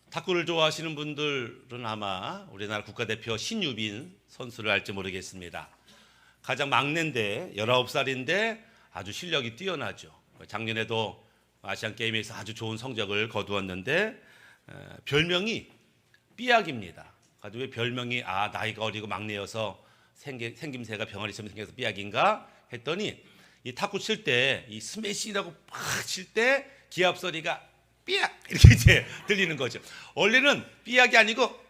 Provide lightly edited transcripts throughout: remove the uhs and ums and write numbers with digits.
탁구를 좋아하시는 분들은 아마 우리나라 국가대표 신유빈 선수를 알지 모르겠습니다. 가장 막내인데 19살인데 아주 실력이 뛰어나죠. 작년에도 아시안게임에서 아주 좋은 성적을 거두었는데 별명이 삐약입니다. 가지고 왜 별명이 나이가 어리고 막내여서 생김새가 병아리처럼 생겨서 삐약인가 했더니 이 탁구 칠 때 이 스매시라고 팍 칠 때 기합 소리가 삐약 이렇게 이제 들리는 거죠. 원래는 삐약이 아니고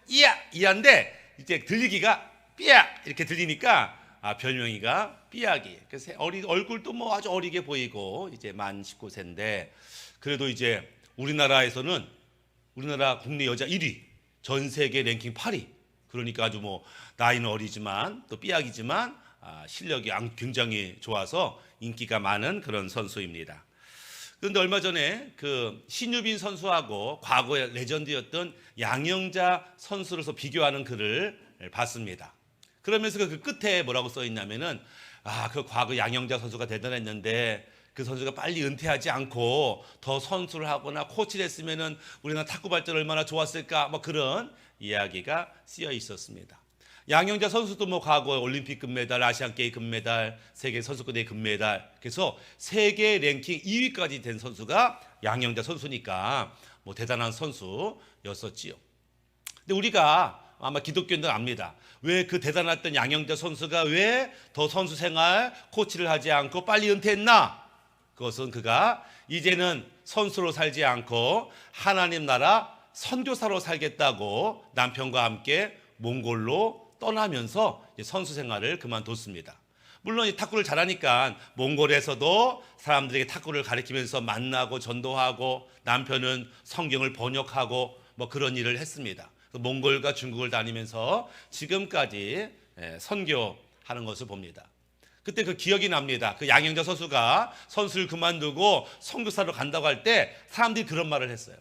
이야인데 이제 들리기가 삐약 이렇게 들리니까 별명이가 삐약이. 그래서 얼굴도 뭐 아주 어리게 보이고 이제 만 19세인데 그래도 이제 우리나라에서는 우리나라 국내 여자 1위, 전 세계 랭킹 8위. 그러니까 아주 뭐 나이는 어리지만 또 삐약이지만 실력이 굉장히 좋아서 인기가 많은 그런 선수입니다. 그런데 얼마 전에 그 신유빈 선수하고 과거의 레전드였던 양영자 선수로서 비교하는 글을 봤습니다. 그러면서 그 끝에 뭐라고 써 있냐면은 그 과거 양영자 선수가 대단했는데 그 선수가 빨리 은퇴하지 않고 더 선수를 하거나 코치를 했으면은 우리나라 탁구 발전 얼마나 좋았을까 뭐 그런 이야기가 쓰여 있었습니다. 양영자 선수도 뭐 과거에 올림픽 금메달, 아시안 게임 금메달, 세계 선수권대회 금메달, 그래서 세계 랭킹 2위까지 된 선수가 양영자 선수니까 뭐 대단한 선수였었지요. 근데 우리가 아마 기독교인들 압니다. 왜 그 대단했던 양영자 선수가 왜 더 선수 생활, 코치를 하지 않고 빨리 은퇴했나? 그것은 그가 이제는 선수로 살지 않고 하나님 나라 선교사로 살겠다고 남편과 함께 몽골로 떠나면서 선수 생활을 그만뒀습니다. 물론 이 탁구를 잘하니까 몽골에서도 사람들에게 탁구를 가르치면서 만나고 전도하고 남편은 성경을 번역하고 뭐 그런 일을 했습니다. 몽골과 중국을 다니면서 지금까지 선교하는 것을 봅니다. 그때 그 기억이 납니다. 그 양영자 선수가 선수를 그만두고 선교사로 간다고 할 때 사람들이 그런 말을 했어요.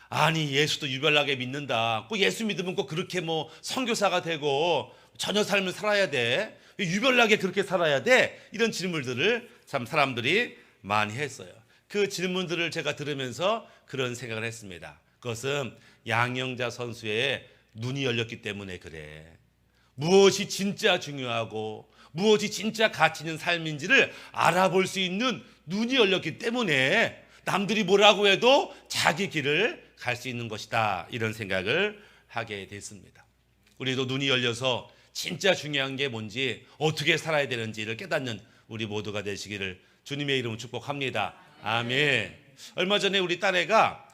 아니 예수도 유별나게 믿는다. 꼭 예수 믿으면 꼭 그렇게 뭐 선교사가 되고 전혀 삶을 살아야 돼. 유별나게 그렇게 살아야 돼. 이런 질문들을 참 사람들이 많이 했어요. 그 질문들을 제가 들으면서 그런 생각을 했습니다. 그것은 양영자 선수의 눈이 열렸기 때문에 그래. 무엇이 진짜 중요하고 무엇이 진짜 가치 있는 삶인지를 알아볼 수 있는 눈이 열렸기 때문에 남들이 뭐라고 해도 자기 길을 갈 수 있는 것이다. 이런 생각을 하게 됐습니다. 우리도 눈이 열려서 진짜 중요한 게 뭔지 어떻게 살아야 되는지를 깨닫는 우리 모두가 되시기를 주님의 이름으로 축복합니다. 아멘. 얼마 전에 우리 딸애가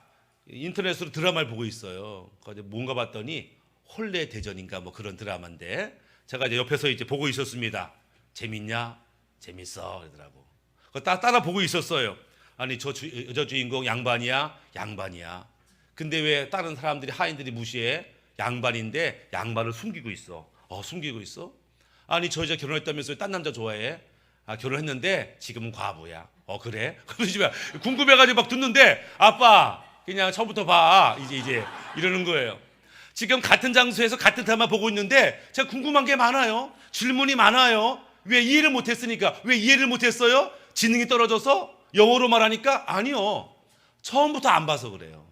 인터넷으로 드라마를 보고 있어요. 뭔가 봤더니 혼례 대전인가 뭐 그런 드라마인데 제가 이제 옆에서 이제 보고 있었습니다. 재밌냐? 재밌어 그러더라고. 따라 보고 있었어요. 아니 저 여자 주인공 양반이야? 양반이야. 근데 왜 다른 사람들이 하인들이 무시해? 양반인데 양반을 숨기고 있어. 숨기고 있어? 아니 저 여자 결혼했다면서 딴 남자 좋아해? 결혼했는데 지금은 과부야. 그래? 그러지 마. 궁금해가지고 막 듣는데 아빠 그냥 처음부터 봐. 이제 이러는 거예요. 지금 같은 장소에서 같은 드라마 보고 있는데 제가 궁금한 게 많아요. 질문이 많아요. 왜 이해를 못했으니까? 왜 이해를 못했어요? 지능이 떨어져서? 영어로 말하니까? 아니요. 처음부터 안 봐서 그래요.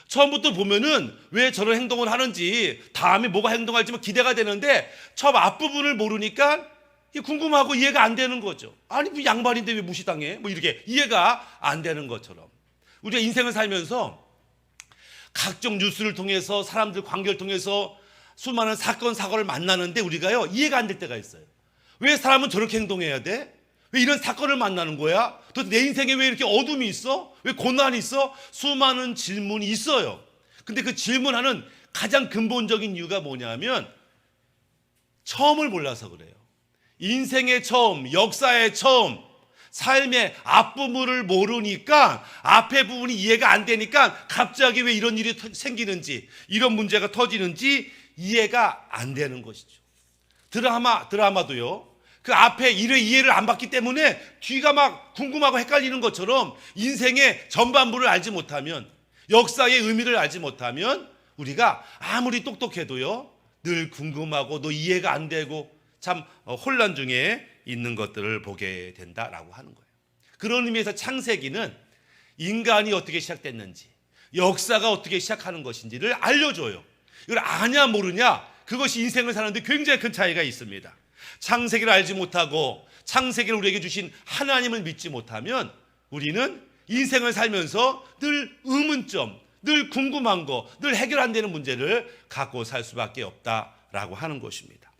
처음부터 보면은 왜 저런 행동을 하는지 다음에 뭐가 행동할지 기대가 되는데 처음 앞부분을 모르니까 궁금하고 이해가 안 되는 거죠. 아니 뭐 양반인데 왜 무시당해? 뭐 이렇게 이해가 안 되는 것처럼 우리가 인생을 살면서 각종 뉴스를 통해서 사람들 관계를 통해서 수많은 사건 사고를 만나는데 우리가요 이해가 안 될 때가 있어요. 왜 사람은 저렇게 행동해야 돼? 왜 이런 사건을 만나는 거야? 또 내 인생에 왜 이렇게 어둠이 있어? 왜 고난이 있어? 수많은 질문이 있어요. 근데 그 질문하는 가장 근본적인 이유가 뭐냐면 처음을 몰라서 그래요. 인생의 처음, 역사의 처음, 삶의 앞부분을 모르니까 앞에 부분이 이해가 안 되니까 갑자기 왜 이런 일이 생기는지 이런 문제가 터지는지 이해가 안 되는 것이죠. 드라마도요. 그 앞에 이해를 안 받기 때문에 뒤가 막 궁금하고 헷갈리는 것처럼 인생의 전반부를 알지 못하면 역사의 의미를 알지 못하면 우리가 아무리 똑똑해도요 늘 궁금하고 또 이해가 안 되고 참 혼란 중에 있는 것들을 보게 된다라고 하는 거예요. 그런 의미에서 창세기는 인간이 어떻게 시작됐는지 역사가 어떻게 시작하는 것인지를 알려줘요. 이걸 아냐 모르냐, 그것이 인생을 사는데 굉장히 큰 차이가 있습니다. 창세기를 알지 못하고 창세기를 우리에게 주신 하나님을 믿지 못하면 우리는 인생을 살면서 늘 의문점, 늘 궁금한 거, 늘 해결 안 되는 문제를 갖고 살 수밖에 없다라고 하는 것입니다.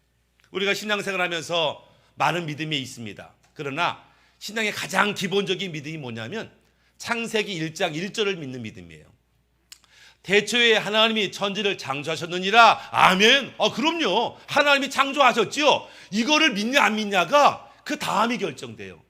우리가 신앙생활 하면서 많은 믿음이 있습니다. 그러나 신앙의 가장 기본적인 믿음이 뭐냐면 창세기 1장 1절을 믿는 믿음이에요. 대초에 하나님이 천지를 창조하셨느니라. 아멘. 그럼요. 하나님이 창조하셨지요. 이거를 믿냐 안 믿냐가 그 다음이 결정돼요.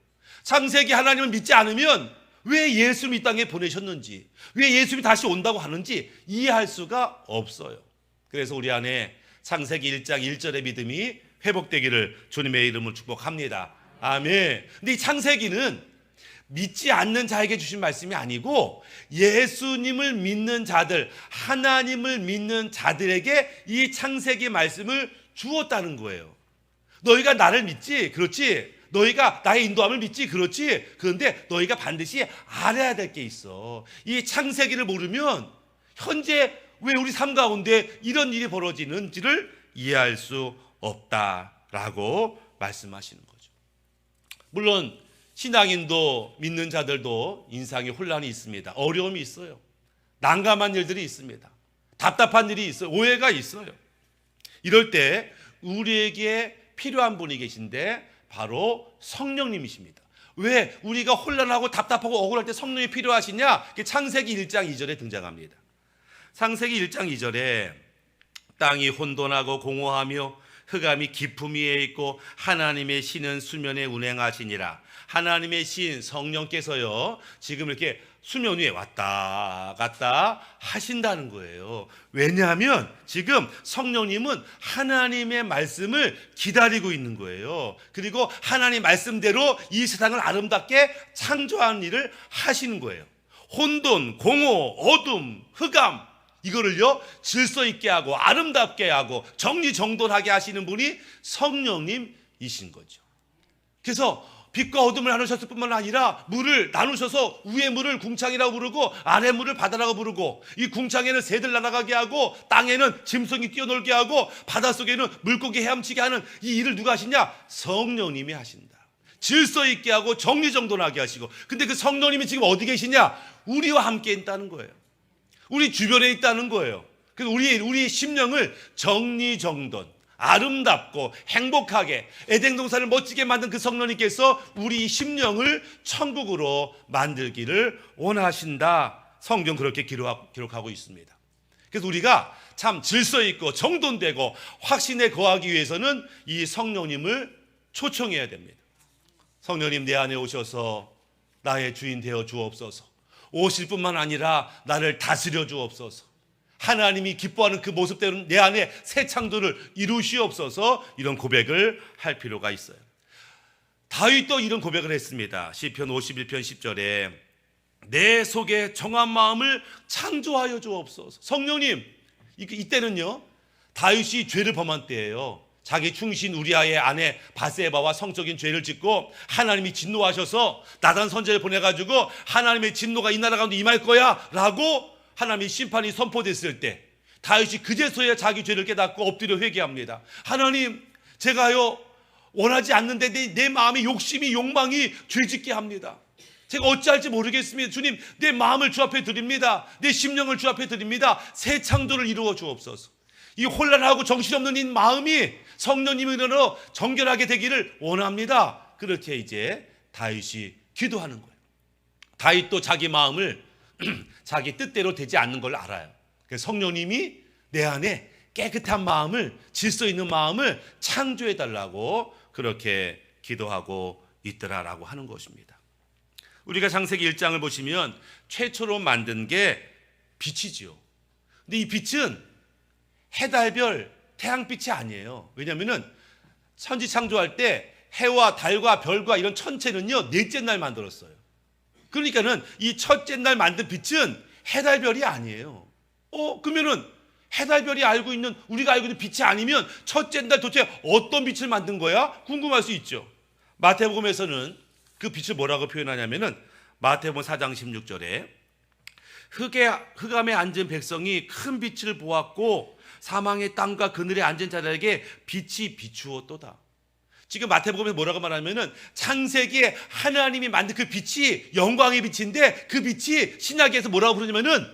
창세기 하나님을 믿지 않으면 왜 예수님이 이 땅에 보내셨는지, 왜 예수님이 다시 온다고 하는지 이해할 수가 없어요. 그래서 우리 안에 창세기 1장 1절의 믿음이 회복되기를 주님의 이름으로 축복합니다. 아멘. 근데 이 창세기는 믿지 않는 자에게 주신 말씀이 아니고 예수님을 믿는 자들, 하나님을 믿는 자들에게 이 창세기 말씀을 주었다는 거예요. 너희가 나를 믿지? 그렇지. 너희가 나의 인도함을 믿지? 그렇지. 그런데 너희가 반드시 알아야 될 게 있어. 이 창세기를 모르면 현재 왜 우리 삶 가운데 이런 일이 벌어지는지를 이해할 수 없다라고 말씀하시는 거죠. 물론 신앙인도 믿는 자들도 인생에 혼란이 있습니다. 어려움이 있어요. 난감한 일들이 있습니다. 답답한 일이 있어요. 오해가 있어요. 이럴 때 우리에게 필요한 분이 계신데 바로 성령님이십니다. 왜 우리가 혼란하고 답답하고 억울할 때 성령이 필요하시냐? 창세기 1장 2절에 등장합니다. 창세기 1장 2절에 땅이 혼돈하고 공허하며 흑암이 깊음 위에 있고 하나님의 신은 수면에 운행하시니라. 하나님의 신 성령께서요 지금 이렇게 수면 위에 왔다 갔다 하신다는 거예요. 왜냐하면 지금 성령님은 하나님의 말씀을 기다리고 있는 거예요. 그리고 하나님 말씀대로 이 세상을 아름답게 창조하는 일을 하시는 거예요. 혼돈, 공허, 어둠, 흑암, 이거를요 질서 있게 하고 아름답게 하고 정리정돈하게 하시는 분이 성령님이신 거죠. 그래서 빛과 어둠을 나누셨을 뿐만 아니라 물을 나누셔서 위에 물을 궁창이라고 부르고 아래 물을 바다라고 부르고, 이 궁창에는 새들 날아가게 하고 땅에는 짐승이 뛰어놀게 하고 바닷속에는 물고기 헤엄치게 하는 이 일을 누가 하시냐? 성령님이 하신다. 질서 있게 하고 정리정돈하게 하시고. 근데 그 성령님이 지금 어디 계시냐? 우리와 함께 있다는 거예요. 우리 주변에 있다는 거예요. 그래서 우리 심령을 정리정돈, 아름답고 행복하게 에덴 동산을 멋지게 만든 그 성령님께서 우리 심령을 천국으로 만들기를 원하신다. 성경 그렇게 기록하고 있습니다. 그래서 우리가 참 질서 있고 정돈되고 확신에 거하기 위해서는 이 성령님을 초청해야 됩니다. 성령님 내 안에 오셔서 나의 주인 되어 주옵소서. 오실 뿐만 아니라 나를 다스려 주옵소서. 하나님이 기뻐하는 그 모습대로 내 안에 새 창조를 이루시옵소서. 이런 고백을 할 필요가 있어요. 다윗도 이런 고백을 했습니다. 시편 51편 10절에 내 속에 정한 마음을 창조하여 주옵소서. 성령님, 이때는요 다윗이 죄를 범한 때예요. 자기 충신 우리아의 아내 바세바와 성적인 죄를 짓고 하나님이 진노하셔서 나단 선지자를 보내가지고 하나님의 진노가 이 나라 가운데 임할 거야 라고 하나님의 심판이 선포됐을 때 다윗이 그제서야 자기 죄를 깨닫고 엎드려 회개합니다. 하나님, 제가요 원하지 않는데 내 마음의 욕심이 욕망이 죄짓게 합니다. 제가 어찌할지 모르겠습니다. 주님, 내 마음을 주 앞에 드립니다. 내 심령을 주 앞에 드립니다. 새 창조를 이루어 주옵소서. 이 혼란하고 정신없는 이 마음이 성령님으로 정결하게 되기를 원합니다. 그렇게 이제 다윗이 기도하는 거예요. 다윗도 자기 마음을 자기 뜻대로 되지 않는 걸 알아요. 그래서 성령님이 내 안에 깨끗한 마음을, 질서 있는 마음을 창조해 달라고 그렇게 기도하고 있더라라고 하는 것입니다. 우리가 창세기 1장을 보시면 최초로 만든 게 빛이지요. 근데 이 빛은 해달별 태양빛이 아니에요. 왜냐하면 천지 창조할 때 해와 달과 별과 이런 천체는요 넷째 날 만들었어요. 그러니까는 이 첫째 날 만든 빛은 해달별이 아니에요. 그러면은 해달별이 우리가 알고 있는 빛이 아니면 첫째 날 도대체 어떤 빛을 만든 거야? 궁금할 수 있죠. 마태복음에서는 그 빛을 뭐라고 표현하냐면은 마태복음 4장 16절에 흑암에 앉은 백성이 큰 빛을 보았고 사망의 땅과 그늘에 앉은 자들에게 빛이 비추었도다. 지금 마태복음에 뭐라고 말하면은 창세기에 하나님이 만든 그 빛이 영광의 빛인데 그 빛이 신약에서 뭐라고 부르냐면은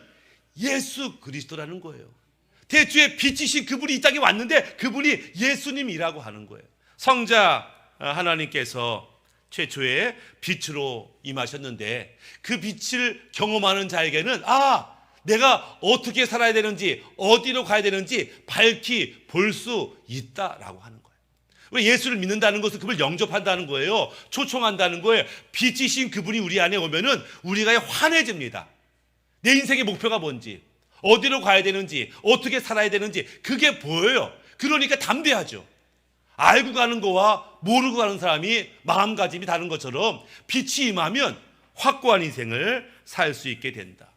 예수 그리스도라는 거예요. 태초에 빛이신 그분이 이 땅에 왔는데 그분이 예수님이라고 하는 거예요. 성자 하나님께서 최초에 빛으로 임하셨는데 그 빛을 경험하는 자에게는 내가 어떻게 살아야 되는지 어디로 가야 되는지 밝히 볼 수 있다라고 하는 거예요. 왜 예수를 믿는다는 것은 그분을 영접한다는 거예요. 초청한다는 거예요. 빛이신 그분이 우리 안에 오면은 우리가 환해집니다. 내 인생의 목표가 뭔지, 어디로 가야 되는지, 어떻게 살아야 되는지 그게 보여요. 그러니까 담대하죠. 알고 가는 거와 모르고 가는 사람이 마음가짐이 다른 것처럼 빛이 임하면 확고한 인생을 살 수 있게 된다.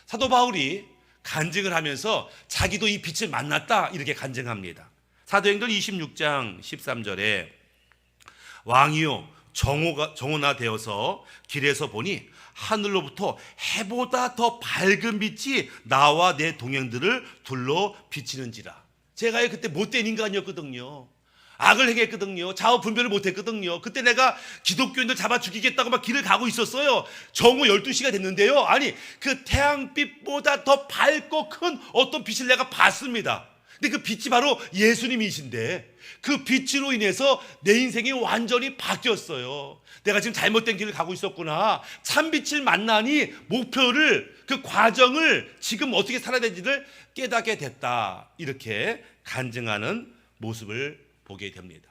사도 바울이 간증을 하면서 자기도 이 빛을 만났다 이렇게 간증합니다. 사도행전 26장 13절에 왕이요 정오나 되어서 길에서 보니 하늘로부터 해보다 더 밝은 빛이 나와 내 동행들을 둘러 비치는지라. 제가 그때 못된 인간이었거든요. 악을 행했거든요. 좌우 분별을 못했거든요. 그때 내가 기독교인들 잡아 죽이겠다고 막 길을 가고 있었어요. 정오 12시가 됐는데요. 아니 그 태양빛보다 더 밝고 큰 어떤 빛을 내가 봤습니다. 근데 그 빛이 바로 예수님이신데 그 빛으로 인해서 내 인생이 완전히 바뀌었어요. 내가 지금 잘못된 길을 가고 있었구나. 참빛을 만나니 목표를 그 과정을 지금 어떻게 살아야 되는지를 깨닫게 됐다. 이렇게 간증하는 모습을 보게 됩니다.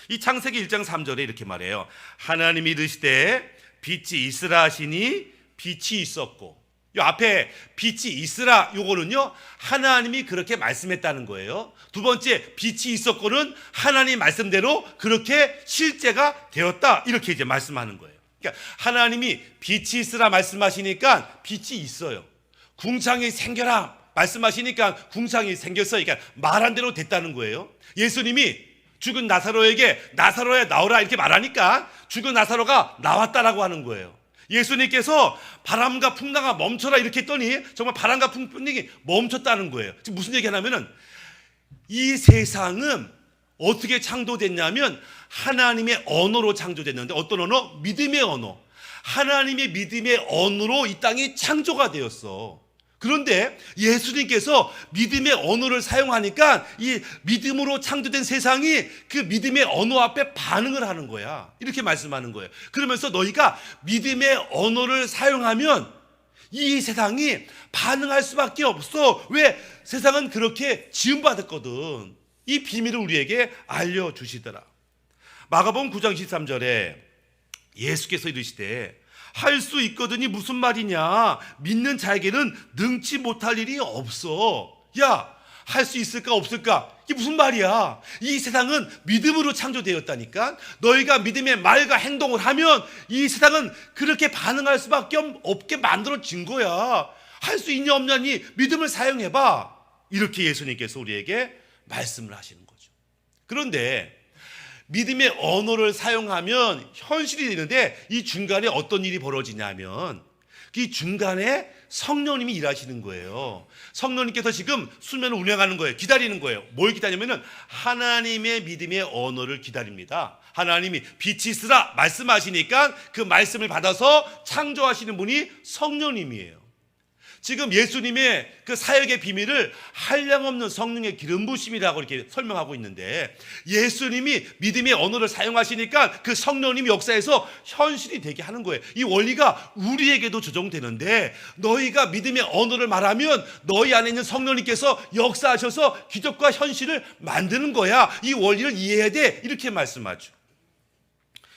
이 창세기 1장 3절에 이렇게 말해요. 하나님이 이르시되 빛이 있으라 하시니 빛이 있었고, 이 앞에 빛이 있으라 요거는요 하나님이 그렇게 말씀했다는 거예요. 두 번째 빛이 있었고는 하나님 말씀대로 그렇게 실제가 되었다 이렇게 이제 말씀하는 거예요. 그러니까 하나님이 빛이 있으라 말씀하시니까 빛이 있어요. 궁창이 생겨라 말씀하시니까 궁창이 생겼어요. 그러니까 말한 대로 됐다는 거예요. 예수님이 죽은 나사로에게 나사로야 나오라 이렇게 말하니까 죽은 나사로가 나왔다라고 하는 거예요. 예수님께서 바람과 풍랑아 멈춰라 이렇게 했더니 정말 바람과 풍랑이 멈췄다는 거예요. 지금 무슨 얘기하냐면은 이 세상은 어떻게 창조됐냐면 하나님의 언어로 창조됐는데 어떤 언어? 믿음의 언어. 하나님의 믿음의 언어로 이 땅이 창조가 되었어. 그런데 예수님께서 믿음의 언어를 사용하니까 이 믿음으로 창조된 세상이 그 믿음의 언어 앞에 반응을 하는 거야. 이렇게 말씀하는 거예요. 그러면서 너희가 믿음의 언어를 사용하면 이 세상이 반응할 수밖에 없어. 왜? 세상은 그렇게 지음받았거든. 이 비밀을 우리에게 알려주시더라. 마가복음 9장 13절에 예수께서 이르시되 할 수 있거든이 무슨 말이냐? 믿는 자에게는 능치 못할 일이 없어. 야, 할 수 있을까 없을까? 이게 무슨 말이야? 이 세상은 믿음으로 창조되었다니까. 너희가 믿음의 말과 행동을 하면 이 세상은 그렇게 반응할 수밖에 없게 만들어진 거야. 할 수 있냐 없냐니 믿음을 사용해봐. 이렇게 예수님께서 우리에게 말씀을 하시는 거죠. 그런데 믿음의 언어를 사용하면 현실이 되는데 이 중간에 어떤 일이 벌어지냐면 이 중간에 성령님이 일하시는 거예요. 성령님께서 지금 수면을 운행하는 거예요. 기다리는 거예요. 뭘 기다리냐면은 하나님의 믿음의 언어를 기다립니다. 하나님이 빛이 있으라 말씀하시니까 그 말씀을 받아서 창조하시는 분이 성령님이에요. 지금 예수님의 그 사역의 비밀을 한량없는 성령의 기름 부으심이라고 이렇게 설명하고 있는데 예수님이 믿음의 언어를 사용하시니까 그 성령님이 역사에서 현실이 되게 하는 거예요. 이 원리가 우리에게도 적용되는데 너희가 믿음의 언어를 말하면 너희 안에 있는 성령님께서 역사하셔서 기적과 현실을 만드는 거야. 이 원리를 이해해야 돼. 이렇게 말씀하죠.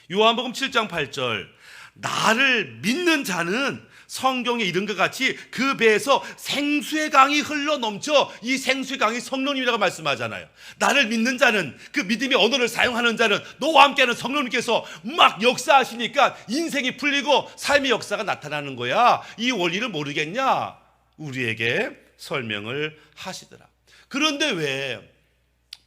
요한복음 7장 8절 나를 믿는 자는 성경에 이른 것 같이 그 배에서 생수의 강이 흘러 넘쳐. 이 생수의 강이 성령님이라고 말씀하잖아요. 나를 믿는 자는 그 믿음의 언어를 사용하는 자는 너와 함께하는 성령님께서 막 역사하시니까 인생이 풀리고 삶의 역사가 나타나는 거야. 이 원리를 모르겠냐? 우리에게 설명을 하시더라. 그런데 왜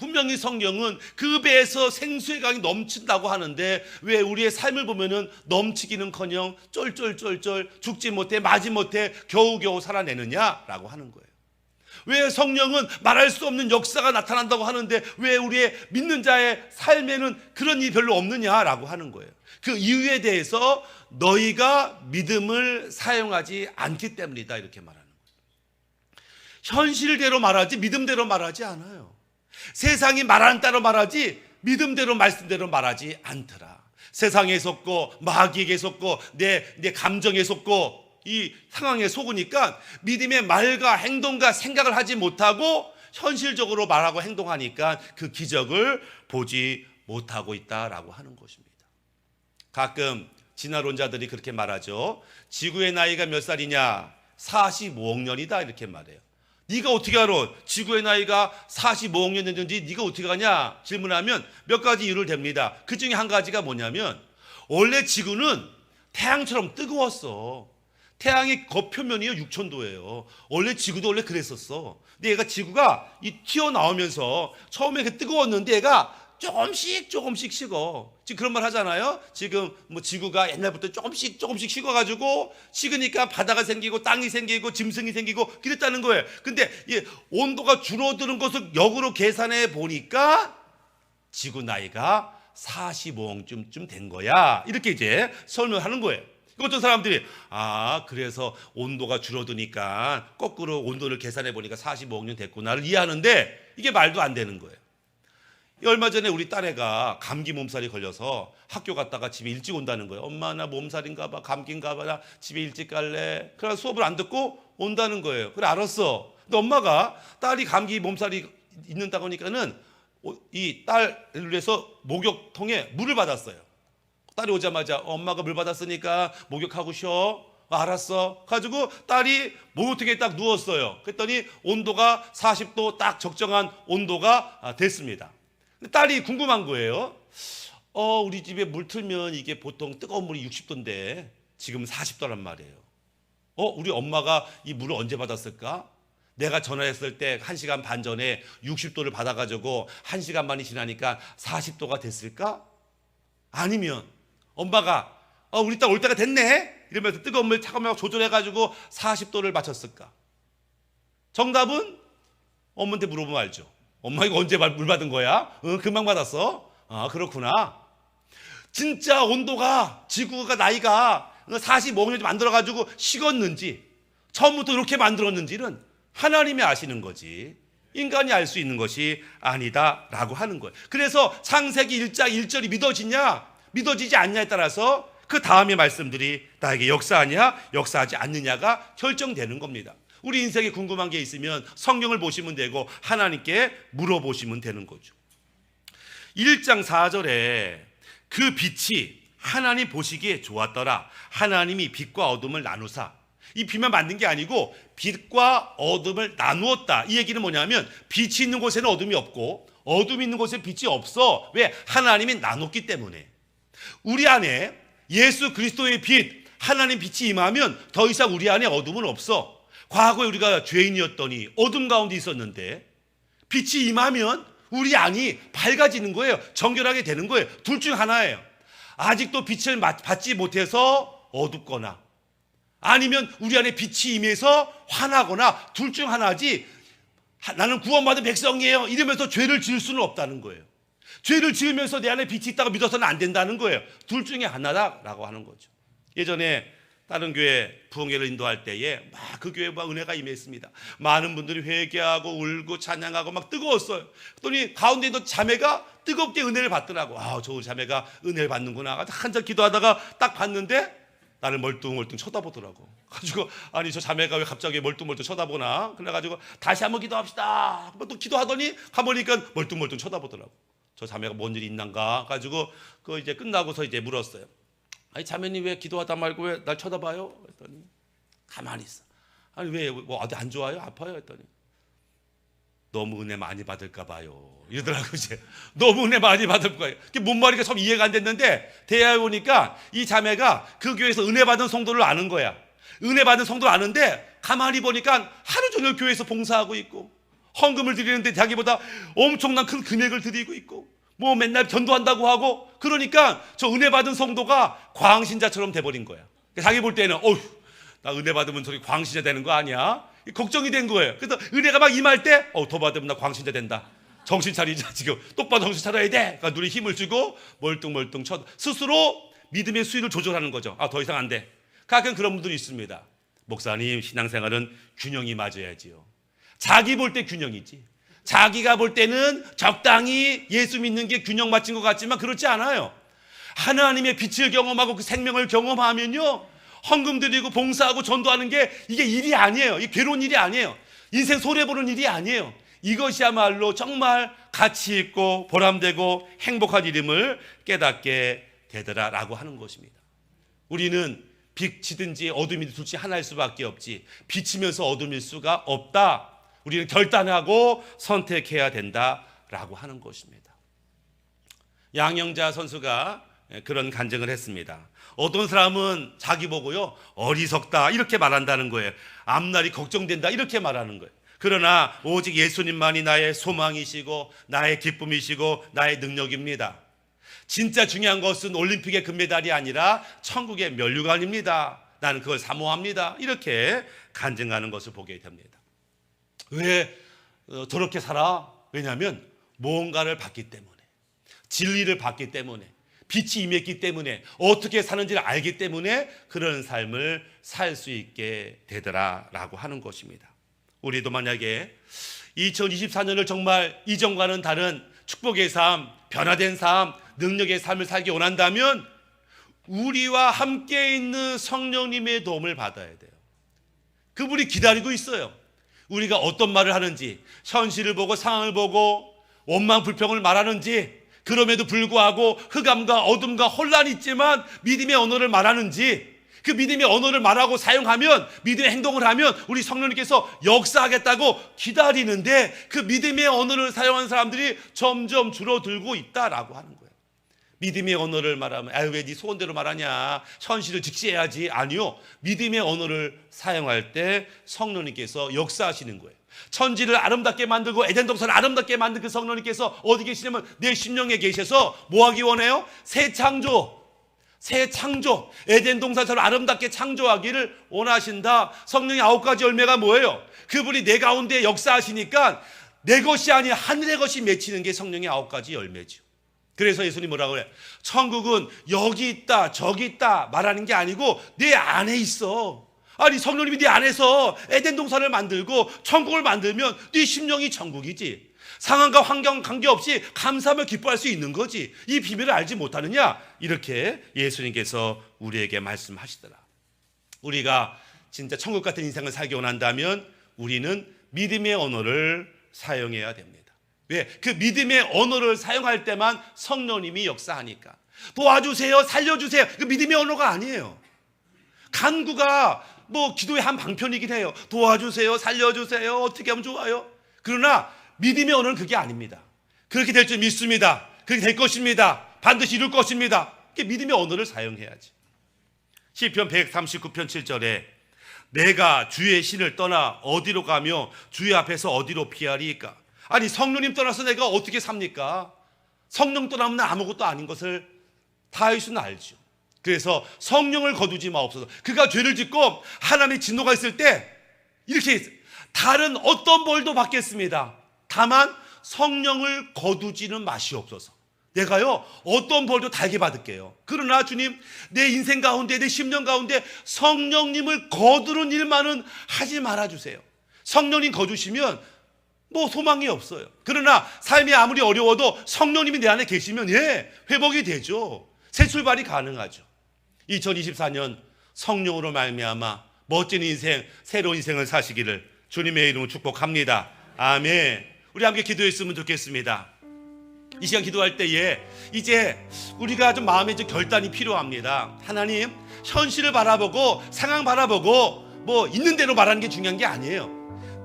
분명히 성경은 그 배에서 생수의 강이 넘친다고 하는데 왜 우리의 삶을 보면은 넘치기는커녕 쫄쫄쫄쫄 죽지 못해 마지 못해 겨우겨우 살아내느냐라고 하는 거예요. 왜 성령은 말할 수 없는 역사가 나타난다고 하는데 왜 우리의 믿는 자의 삶에는 그런 일이 별로 없느냐라고 하는 거예요. 그 이유에 대해서 너희가 믿음을 사용하지 않기 때문이다 이렇게 말하는 거예요. 현실대로 말하지 믿음대로 말하지 않아요. 세상이 말하는 대로 말하지 믿음대로 말씀대로 말하지 않더라. 세상에 속고 마귀에게 속고 내 감정에 속고 이 상황에 속으니까 믿음의 말과 행동과 생각을 하지 못하고 현실적으로 말하고 행동하니까 그 기적을 보지 못하고 있다라고 하는 것입니다. 가끔 진화론자들이 그렇게 말하죠. 지구의 나이가 몇 살이냐? 45억 년이다 이렇게 말해요. 네가 어떻게 알아? 지구의 나이가 45억 년 됐는지 네가 어떻게 아냐? 질문하면 몇 가지 이유를 댑니다. 그 중에 한 가지가 뭐냐면 원래 지구는 태양처럼 뜨거웠어. 태양의 겉표면이 6,000도예요. 원래 지구도 원래 그랬었어. 근데 얘가 지구가 튀어나오면서 처음에 뜨거웠는데 얘가 조금씩 식어. 지금 그런 말 하잖아요. 지금 뭐 지구가 옛날부터 조금씩 식어가지고 식으니까 바다가 생기고 땅이 생기고 짐승이 생기고 그랬다는 거예요. 근데 이 온도가 줄어드는 것을 역으로 계산해 보니까 지구 나이가 45억쯤 된 거야. 이렇게 이제 설명하는 거예요. 어떤 사람들이 그래서 온도가 줄어드니까 거꾸로 온도를 계산해 보니까 45억 년 됐구나를 이해하는데 이게 말도 안 되는 거예요. 얼마 전에 우리 딸애가 감기 몸살이 걸려서 학교 갔다가 집에 일찍 온다는 거예요. 엄마 나 몸살인가 봐, 감기인가 봐, 나 집에 일찍 갈래. 그래서 수업을 안 듣고 온다는 거예요. 그래 알았어. 근데 엄마가 딸이 감기 몸살이 있는다고 하니까는 이 딸을 위해서 목욕통에 물을 받았어요. 딸이 오자마자 엄마가 물 받았으니까 목욕하고 쉬어. 알았어. 가지고 딸이 목욕통에 딱 누웠어요. 그랬더니 온도가 40도 딱 적정한 온도가 됐습니다. 딸이 궁금한 거예요. 우리 집에 물 틀면 이게 보통 뜨거운 물이 60도인데 지금 40도란 말이에요. 우리 엄마가 이 물을 언제 받았을까? 내가 전화했을 때 1시간 반 전에 60도를 받아가지고 1시간 반이 지나니까 40도가 됐을까? 아니면 엄마가 우리 딸 올 때가 됐네? 이러면서 뜨거운 물 차가운 물 조절해가지고 40도를 맞췄을까? 정답은 엄마한테 물어보면 알죠. 엄마 이거 언제 물 받은 거야? 금방 받았어. 그렇구나. 진짜 온도가 지구가 나이가 45년 만들어가지고 식었는지 처음부터 이렇게 만들었는지는 하나님이 아시는 거지 인간이 알 수 있는 것이 아니다라고 하는 거예요. 그래서 창세기 1장 1절이 믿어지냐 믿어지지 않냐에 따라서 그 다음의 말씀들이 나에게 역사하냐 역사하지 않느냐가 결정되는 겁니다. 우리 인생에 궁금한 게 있으면 성경을 보시면 되고 하나님께 물어보시면 되는 거죠. 1장 4절에 그 빛이 하나님 보시기에 좋았더라. 하나님이 빛과 어둠을 나누사. 이 빛만 만든 게 아니고 빛과 어둠을 나누었다. 이 얘기는 뭐냐면 빛이 있는 곳에는 어둠이 없고 어둠이 있는 곳에 빛이 없어. 왜? 하나님이 나눴기 때문에. 우리 안에 예수 그리스도의 빛, 하나님 빛이 임하면 더 이상 우리 안에 어둠은 없어. 과거에 우리가 죄인이었더니 어둠 가운데 있었는데 빛이 임하면 우리 안이 밝아지는 거예요. 정결하게 되는 거예요. 둘 중 하나예요. 아직도 빛을 받지 못해서 어둡거나 아니면 우리 안에 빛이 임해서 화나거나 둘 중 하나지 나는 구원받은 백성이에요 이러면서 죄를 지을 수는 없다는 거예요. 죄를 지으면서 내 안에 빛이 있다고 믿어서는 안 된다는 거예요. 둘 중에 하나다라고 하는 거죠. 예전에 다른 교회 부흥회를 인도할 때에 막 그 교회에 막 은혜가 임했습니다. 많은 분들이 회개하고 울고 찬양하고 막 뜨거웠어요. 그랬더니 가운데 있는 자매가 뜨겁게 은혜를 받더라고. 저 자매가 은혜를 받는구나. 한참 기도하다가 딱 봤는데 나를 멀뚱멀뚱 쳐다보더라고. 가지고 아니 저 자매가 왜 갑자기 멀뚱멀뚱 쳐다보나? 그래가지고 다시 한번 기도합시다. 한번 또 기도하더니 가보니까 멀뚱멀뚱 쳐다보더라고. 저 자매가 뭔 일이 있난가? 가지고 그 이제 끝나고서 이제 물었어요. 아니 자매님 왜 기도하다 말고 왜 날 쳐다봐요? 했더니 가만히 있어. 아니 왜 뭐 어디 안 좋아요? 아파요? 했더니 너무 은혜 많이 받을까 봐요. 이러더라고. 이제 너무 은혜 많이 받을 거예요. 뭔 말인가 처음 이해가 안 됐는데 대화해 보니까 이 자매가 그 교회에서 은혜 받은 성도를 아는 거야. 은혜 받은 성도를 아는데 가만히 보니까 하루 종일 교회에서 봉사하고 있고 헌금을 드리는데 자기보다 엄청난 큰 금액을 드리고 있고 뭐 맨날 전도한다고 하고, 그러니까 저 은혜 받은 성도가 광신자처럼 돼버린 거야. 자기 볼 때는 어휴, 나 은혜 받으면 저기 광신자 되는 거 아니야? 걱정이 된 거예요. 그래서 은혜가 막 임할 때 더 받으면 나 광신자 된다. 정신 차리자, 지금 똑바로 정신 차려야 돼. 그러니까 눈에 힘을 주고 멀뚱멀뚱 스스로 믿음의 수위를 조절하는 거죠. 더 이상 안 돼. 가끔 그런 분들이 있습니다. 목사님, 신앙생활은 균형이 맞아야지요. 자기 볼 때 균형이지, 자기가 볼 때는 적당히 예수 믿는 게 균형 맞춘 것 같지만 그렇지 않아요. 하나님의 빛을 경험하고 그 생명을 경험하면요, 헌금 드리고 봉사하고 전도하는 게 이게 일이 아니에요. 이게 괴로운 일이 아니에요. 인생 손해보는 일이 아니에요. 이것이야말로 정말 가치 있고 보람되고 행복한 일임을 깨닫게 되더라라고 하는 것입니다. 우리는 빛이든지 어둠이 둘 중 하나일 수밖에 없지, 비치면서 어둠일 수가 없다. 우리는 결단하고 선택해야 된다라고 하는 것입니다. 양영자 선수가 그런 간증을 했습니다. 어떤 사람은 자기 보고요, 어리석다 이렇게 말한다는 거예요. 앞날이 걱정된다 이렇게 말하는 거예요. 그러나 오직 예수님만이 나의 소망이시고 나의 기쁨이시고 나의 능력입니다. 진짜 중요한 것은 올림픽의 금메달이 아니라 천국의 면류관입니다. 나는 그걸 사모합니다. 이렇게 간증하는 것을 보게 됩니다. 왜 저렇게 살아? 왜냐하면 뭔가를 봤기 때문에, 진리를 봤기 때문에, 빛이 임했기 때문에, 어떻게 사는지를 알기 때문에 그런 삶을 살 수 있게 되더라라고 하는 것입니다. 우리도 만약에 2024년을 정말 이전과는 다른 축복의 삶, 변화된 삶, 능력의 삶을 살기 원한다면 우리와 함께 있는 성령님의 도움을 받아야 돼요. 그분이 기다리고 있어요. 우리가 어떤 말을 하는지, 현실을 보고 상황을 보고 원망 불평을 말하는지, 그럼에도 불구하고 흑암과 어둠과 혼란이 있지만 믿음의 언어를 말하는지, 그 믿음의 언어를 말하고 사용하면, 믿음의 행동을 하면 우리 성령님께서 역사하겠다고 기다리는데, 그 믿음의 언어를 사용하는 사람들이 점점 줄어들고 있다라고 하는 거예요. 믿음의 언어를 말하면 왜 네 소원대로 말하냐, 현실을 직시해야지. 아니요, 믿음의 언어를 사용할 때 성령님께서 역사하시는 거예요. 천지를 아름답게 만들고 에덴 동산을 아름답게 만든 그 성령님께서 어디 계시냐면 내 심령에 계셔서 뭐 하기 원해요? 새 창조, 에덴 동산처럼 아름답게 창조하기를 원하신다. 성령의 9가지 열매가 뭐예요? 그분이 내 가운데 역사하시니까 내 것이 아닌 하늘의 것이 맺히는 게 성령의 9가지 열매죠. 그래서 예수님 뭐라고 그래요? 천국은 여기 있다 저기 있다 말하는 게 아니고 내 안에 있어. 아니, 성령님이 네 안에서 에덴 동산을 만들고 천국을 만들면 네 심령이 천국이지. 상황과 환경 관계없이 감사하며 기뻐할 수 있는 거지. 이 비밀을 알지 못하느냐? 이렇게 예수님께서 우리에게 말씀하시더라. 우리가 진짜 천국 같은 인생을 살기 원한다면 우리는 믿음의 언어를 사용해야 됩니다. 왜? 그 믿음의 언어를 사용할 때만 성령님이 역사하니까. 도와주세요, 살려주세요, 그 믿음의 언어가 아니에요. 간구가 뭐 기도의 한 방편이긴 해요. 도와주세요, 살려주세요, 어떻게 하면 좋아요. 그러나 믿음의 언어는 그게 아닙니다. 그렇게 될 줄 믿습니다, 그렇게 될 것입니다, 반드시 이룰 것입니다. 그게 믿음의 언어를 사용해야지. 시편 139편 7절에 내가 주의 신을 떠나 어디로 가며 주의 앞에서 어디로 피하리까. 아니, 성령님 떠나서 내가 어떻게 삽니까? 성령 떠나면 아무것도 아닌 것을 다윗은 알죠. 그래서 성령을 거두지 마옵소서. 그가 죄를 짓고 하나님의 진노가 있을 때 이렇게 했어요. 다른 어떤 벌도 받겠습니다. 다만 성령을 거두지는 마시옵소서. 내가요 어떤 벌도 달게 받을게요. 그러나 주님, 내 인생 가운데, 내 심령 가운데 성령님을 거두는 일만은 하지 말아주세요. 성령님 거두시면 뭐 소망이 없어요. 그러나 삶이 아무리 어려워도 성령님이 내 안에 계시면 회복이 되죠. 새 출발이 가능하죠. 2024년 성령으로 말미암아 멋진 인생, 새로운 인생을 사시기를 주님의 이름으로 축복합니다. 아멘. 우리 함께 기도했으면 좋겠습니다. 이 시간 기도할 때에 이제 우리가 좀 마음에 좀 결단이 필요합니다. 하나님, 현실을 바라보고 상황 바라보고 뭐 있는 대로 말하는 게 중요한 게 아니에요.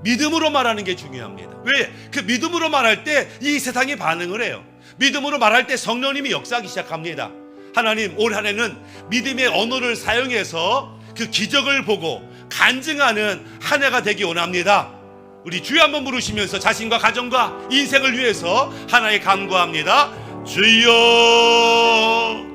믿음으로 말하는 게 중요합니다. 왜? 그 믿음으로 말할 때 이 세상이 반응을 해요. 믿음으로 말할 때 성령님이 역사하기 시작합니다. 하나님, 올 한 해는 믿음의 언어를 사용해서 그 기적을 보고 간증하는 한 해가 되기 원합니다. 우리 주여 한번 부르시면서 자신과 가정과 인생을 위해서 하나의 간구합니다. 주여